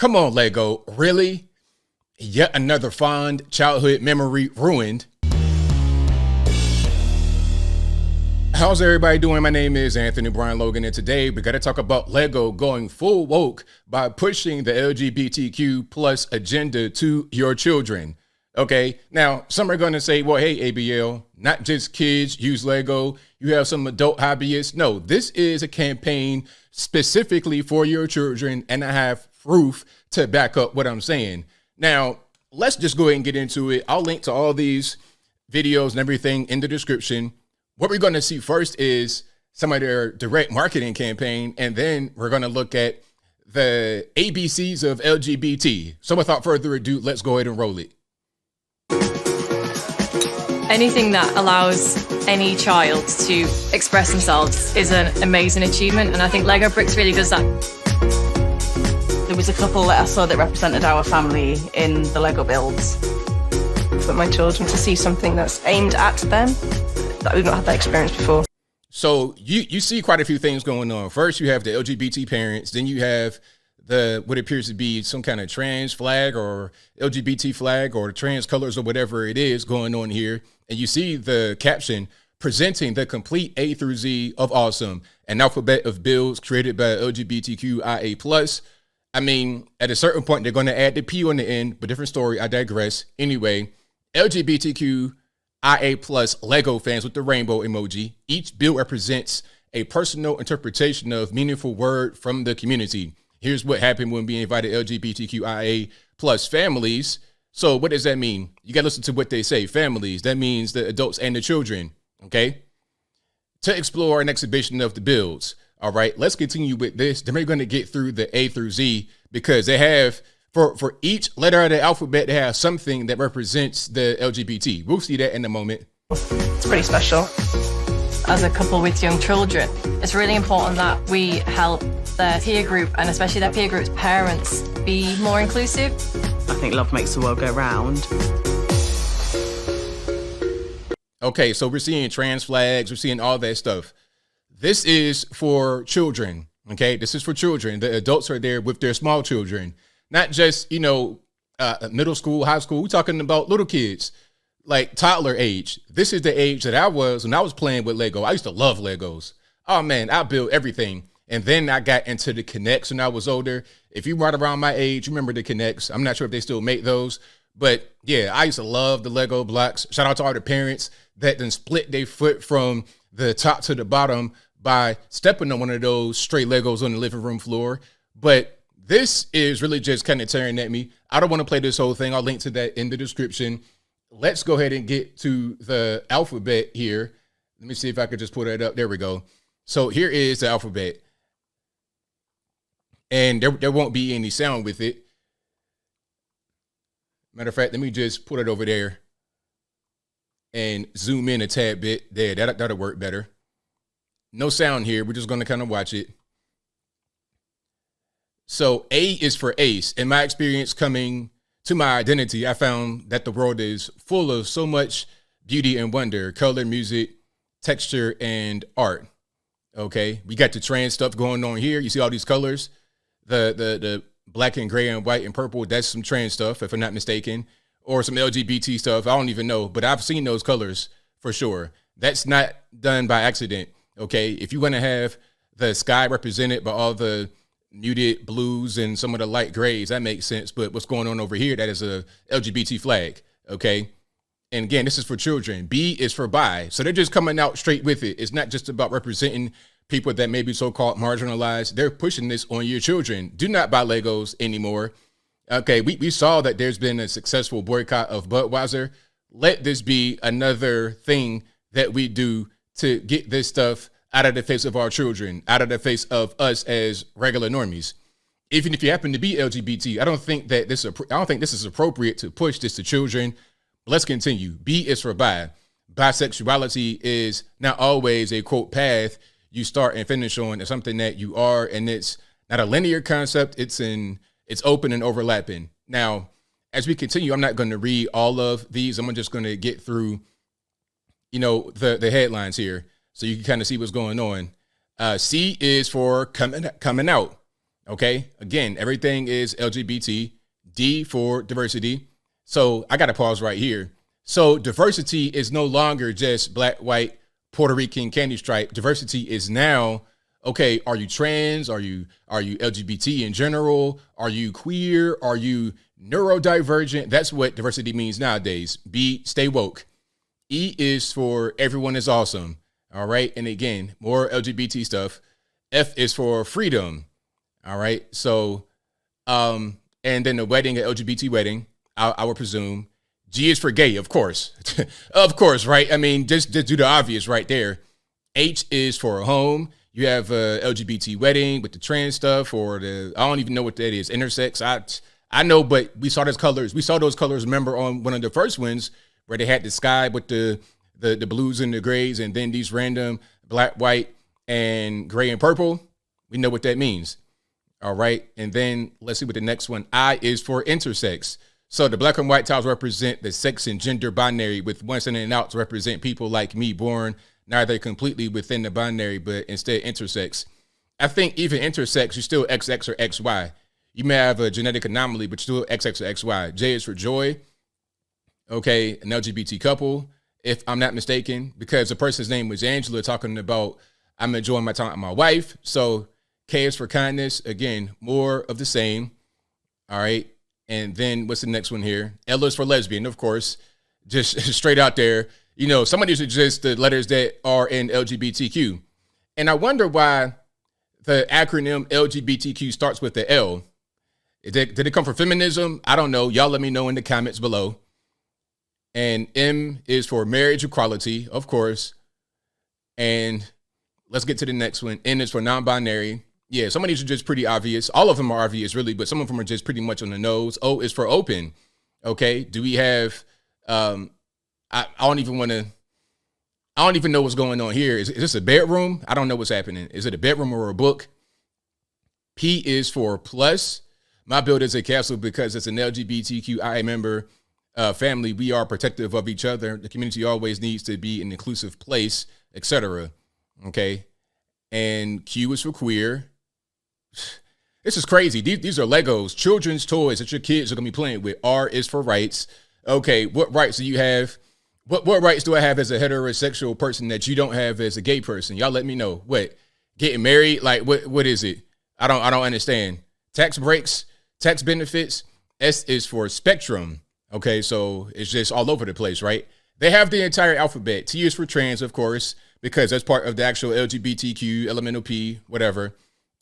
Come on, Lego. Really? Yet another fond childhood memory ruined. How's everybody doing? My name is Anthony Brian Logan, and today we got to talk about Lego going full woke by pushing the LGBTQ plus agenda to your children. Okay, now some are going to say, well, hey, ABL, not just kids use Lego. You have some adult hobbyists. No, this is a campaign specifically for your children, and I have proof to back up what I'm saying. Now, let's just go ahead and get into it. I'll link to all these videos and everything in the description. What we're going to see first is some of their direct marketing campaign, and then we're going to look at the ABCs of LGBT. So without further ado, let's go ahead and roll it. Anything that allows any child to express themselves is an amazing achievement, and I think Lego Bricks really does that. There was a couple that I saw that represented our family in the Lego builds. For my children to see something that's aimed at them, that we've not had that experience before. So you see quite a few things going on. First, you have the LGBT parents. Then you have the what appears to be some kind of trans flag or LGBT flag or trans colors or whatever it is going on here. And you see the caption presenting the complete A through Z of awesome, an alphabet of builds created by LGBTQIA+. I mean, at a certain point, they're going to add the P on the end, but different story. I digress. Anyway, LGBTQIA+ Lego fans with the rainbow emoji. Each build represents a personal interpretation of meaningful word from the community. Here's what happened when we invited LGBTQIA+ families. So what does that mean? You got to listen to what they say. Families, that means the adults and the children, okay? To explore an exhibition of the builds. All right, let's continue with this. Then we're going to get through the A through Z because they have, for each letter of the alphabet, they have something that represents the LGBT. We'll see that in a moment. It's pretty special. As a couple with young children, it's really important that we help their peer group, and especially their peer group's parents, be more inclusive. I think love makes the world go round. Okay, so we're seeing trans flags, we're seeing all that stuff. This is for children, okay? This is for children. The adults are there with their small children, not just, middle school, high school. We're talking about little kids, like toddler age. This is the age that I was when I was playing with Lego. I used to love Legos. Oh, man, I built everything. And then I got into the Connects when I was older. If you right around my age, you remember the Connects. I'm not sure if they still make those. But, yeah, I used to love the Lego blocks. Shout out to all the parents that then split their foot from the top to the bottom by stepping on one of those stray Legos on the living room floor. But this is really just kind of tearing at me. I don't want to play this whole thing. I'll link to that in the description. Let's go ahead and get to the alphabet here. Let me see if I could just pull that up. There we go. So here is the alphabet. And there won't be any sound with it. Matter of fact, let me just put it over there and zoom in a tad bit. There, that'll work better. No sound here. We're just going to kind of watch it. So A is for ace. In my experience coming to my identity, I found that the world is full of so much beauty and wonder, color, music, texture, and art. Okay, we got the trans stuff going on here. You see all these colors, the black and gray and white and purple. That's some trans stuff, if I'm not mistaken, or some LGBT stuff. I don't even know, but I've seen those colors for sure. That's not done by accident. Okay, if you want to have the sky represented by all the muted blues and some of the light grays, that makes sense. But what's going on over here, that is a LGBT flag. Okay, and again, this is for children. B is for bi. So they're just coming out straight with it. It's not just about representing people that may be so-called marginalized. They're pushing this on your children. Do not buy Legos anymore. Okay, we saw that there's been a successful boycott of Budweiser. Let this be another thing that we do to get this stuff out of the face of our children, out of the face of us as regular normies. Even if you happen to be LGBT, I don't think this is appropriate to push this to children. Let's continue. B is for bi. Bisexuality is not always a quote path you start and finish on. It's something that you are, and it's not a linear concept. It's open and overlapping. Now, as we continue, I'm not going to read all of these. I'm just going to get through, the headlines here so you can kind of see what's going on. C is for coming out. Okay. Again, everything is LGBT. D for diversity. So I got to pause right here. So diversity is no longer just black, white, Puerto Rican, candy stripe. Diversity is now, okay, are you trans? Are you LGBT in general? Are you queer? Are you neurodivergent? That's what diversity means nowadays. B, stay woke. E is for everyone is awesome. All right. And again, more LGBT stuff. F is for freedom. All right. So, and then the wedding, an LGBT wedding, I would presume. G is for gay, of course. Of course, right? I mean, just do the obvious right there. H is for a home. You have a LGBT wedding with the trans stuff, or I don't even know what that is. Intersex. I know, but we saw those colors. We saw those colors, remember, on one of the first ones where they had the sky with the blues and the grays, and then these random black, white, and gray and purple. We know what that means. All right. And then let's see what the next one. I is for intersex. So the black and white tiles represent the sex and gender binary, with ones in and outs represent people like me, born neither completely within the binary, but instead intersex. I think even intersex, you're still XX or XY. You may have a genetic anomaly, but you're still XX or XY. J is for joy. Okay, an LGBT couple, if I'm not mistaken, because the person's name was Angela, talking about I'm enjoying my time with my wife. So K is for kindness. Again, more of the same. All right. And then what's the next one here? L is for lesbian, of course, just straight out there. You know, some of these are just the letters that are in LGBTQ. And I wonder why the acronym LGBTQ starts with the L. Did it come from feminism? I don't know. Y'all let me know in the comments below. And M is for marriage equality, of course. And let's get to the next one. N is for non-binary. Yeah, some of these are just pretty obvious. All of them are obvious, really, but some of them are just pretty much on the nose. O is for open. Okay. Do we have, I don't even know what's going on here. Is this a bedroom? I don't know what's happening. Is it a bedroom or a book? P is for plus. My build is a castle because it's an LGBTQIA member family. We are protective of each other. The community always needs to be an inclusive place, etc. Okay. And Q is for queer. This is crazy. These are Legos, children's toys that your kids are going to be playing with. R is for rights. Okay, what rights do you have? What rights do I have as a heterosexual person that you don't have as a gay person? Y'all let me know. What? Getting married? Like, what is it? I don't understand. Tax breaks, tax benefits. S is for spectrum. Okay, so it's just all over the place, right? They have the entire alphabet. T is for trans, of course, because that's part of the actual LGBTQ, elemental P, whatever.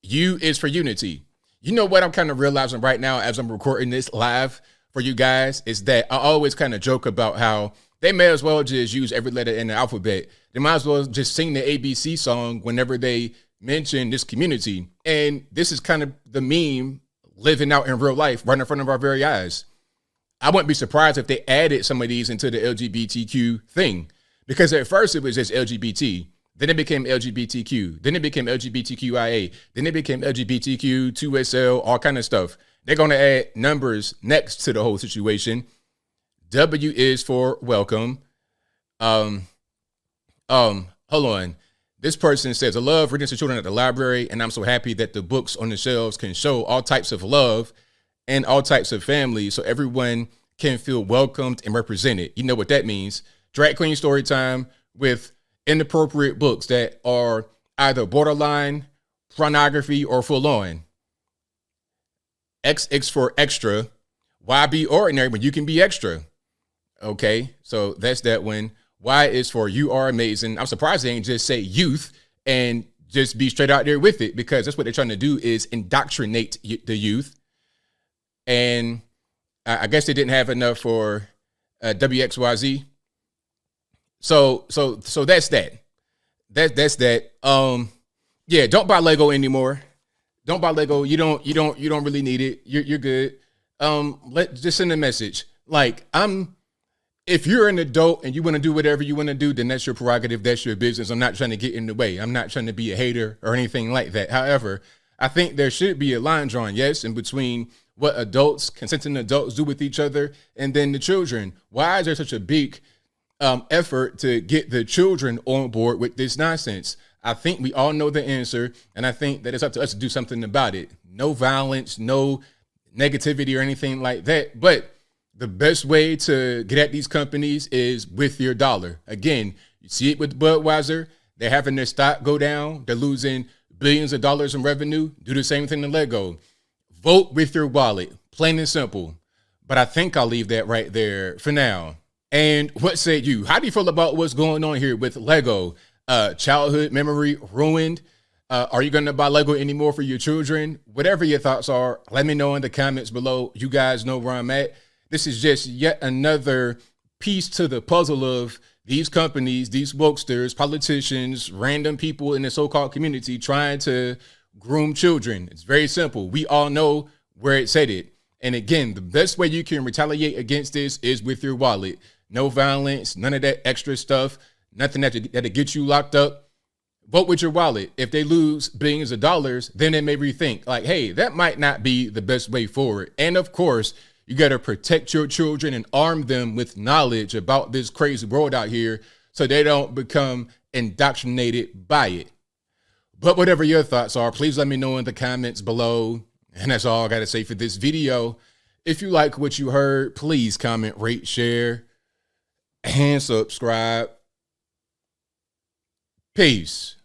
U is for unity. You know what I'm kind of realizing right now as I'm recording this live for you guys is that I always kind of joke about how they may as well just use every letter in the alphabet. They might as well just sing the ABC song whenever they mention this community. And this is kind of the meme living out in real life right in front of our very eyes. I wouldn't be surprised if they added some of these into the LGBTQ thing, because at first it was just LGBT. Then it became LGBTQ. Then it became LGBTQIA. Then it became LGBTQ, 2SL, all kind of stuff. They're going to add numbers next to the whole situation. W is for welcome. Hold on. This person says, I love reading to children at the library, and I'm so happy that the books on the shelves can show all types of love and all types of family so everyone can feel welcomed and represented. You know what that means. Drag queen story time with inappropriate books that are either borderline, pornography, or full on. X is for extra. Why be ordinary when you can be extra? Okay, so that's that one. Y is for you are amazing. I'm surprised they ain't just say youth and just be straight out there with it, because that's what they're trying to do, is indoctrinate the youth. And I guess they didn't have enough for WXYZ. So that's that. That's that. Yeah, don't buy Lego anymore. Don't buy Lego. You don't really need it. You're good. Just send a message. Like, if you're an adult and you want to do whatever you want to do, then that's your prerogative. That's your business. I'm not trying to get in the way. I'm not trying to be a hater or anything like that. However, I think there should be a line drawn, yes, in between what adults, consenting adults, do with each other and then the children. Why is there such a big effort to get the children on board with this nonsense? I think we all know the answer, and I think that it's up to us to do something about it. No violence, no negativity or anything like that. But the best way to get at these companies is with your dollar. Again, you see it with Budweiser. They're having their stock go down. They're losing billions of dollars in revenue. Do the same thing to Lego. Vote with your wallet, plain and simple. But I think I'll leave that right there for now. And what say you? How do you feel about what's going on here with Lego? Childhood memory ruined. Are you going to buy Lego anymore for your children? Whatever your thoughts are, let me know in the comments below. You guys know where I'm at. This is just yet another piece to the puzzle of these companies, these wokesters, politicians, random people in the so-called community trying to groom children. It's very simple. We all know where it's headed. And again, the best way you can retaliate against this is with your wallet. No violence, none of that extra stuff, nothing that'll get you locked up. Vote with your wallet. If they lose billions of dollars, then they may rethink like, hey, that might not be the best way forward. And of course, you got to protect your children and arm them with knowledge about this crazy world out here so they don't become indoctrinated by it. But whatever your thoughts are, please let me know in the comments below. And that's all I got to say for this video. If you like what you heard, please comment, rate, share, and subscribe. Peace.